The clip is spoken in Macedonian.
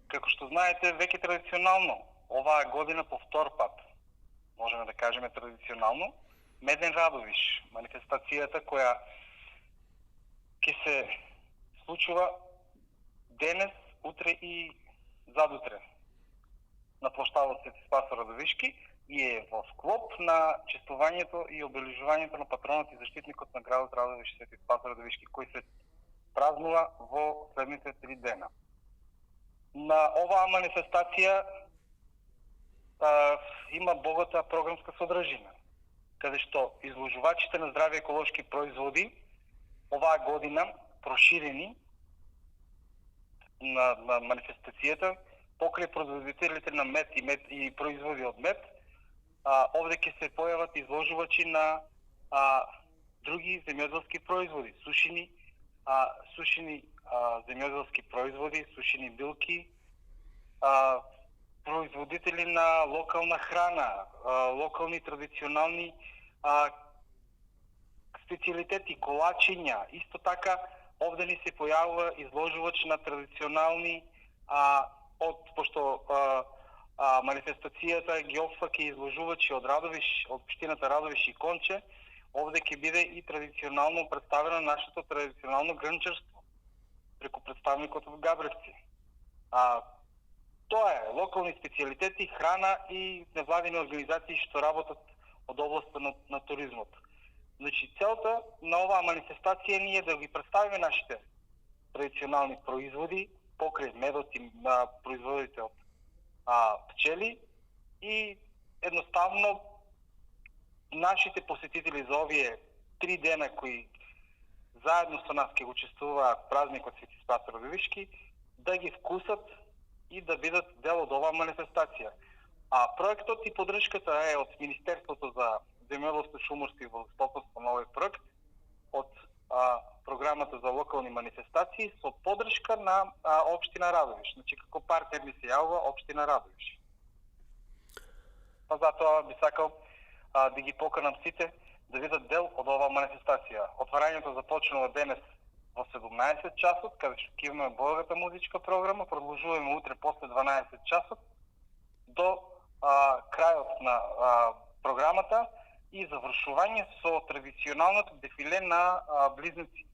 како што знаете, веќе традиционално, оваа година по втор пат, можеме да кажеме традиционално, Меден Радовиш, манифестацијата која ќе се случува денес, утре и задутре на плоштадот Свети Спас Радовишки и е во склоп на честувањето и обележувањето на патронот и заштитникот на градот Радовиш Свети Спас Радовишки, кој се празнува во следните 3 дена. На оваа манифестација има богата програмска содржина, каде што изложувачите на здрави еколошки производи оваа година проширени на манифестацијата покрај производителите на мед и производи од мед, овде ќе се појават изложувачи на други земјоделски производи, сушени земјоделски производи, сушени билки, производители на локална храна, локални традиционални специјалитети, колачиња. Исто така, овде ни се појавува изложувач на традиционални пошто манифестацијата ги опфаќа изложувачи од Радовиш, од општината Радовиш и Конче, овде ќе биде и традиционално представено нашето традиционално грнчарство преку представникот од Габревци. Тоа е локални специјалитети, храна и невладини организации што работат од областта на туризмот. Значи, целта на оваа манифестација ние да ги представиме нашите традиционални производи, покрај медот и производите од пчели и едноставно нашите посетители за овие 3 дена кои заедно со нас ќе го чествуваат празникот Свети Спас Радовишки, да ги вкусат и да бидат дел од оваа манифестација. Проектот и поддршката е од Министерството за земјоделство, шумарство и водостоплство на овој проект, од програмата за локални манифестации со поддршка на општина Радовиш. Значи, како партнер ни се јавува општина Радовиш. Затоа би сакал да ги поканам сите да видат дел од оваа манифестација. Отварањето започнува денес во 17 часот, каде што ќе имаме богата музичка програма, продолжуваме утре после 12 часот до крајот на програмата и завршување со традиционалното дефиле на близнаци.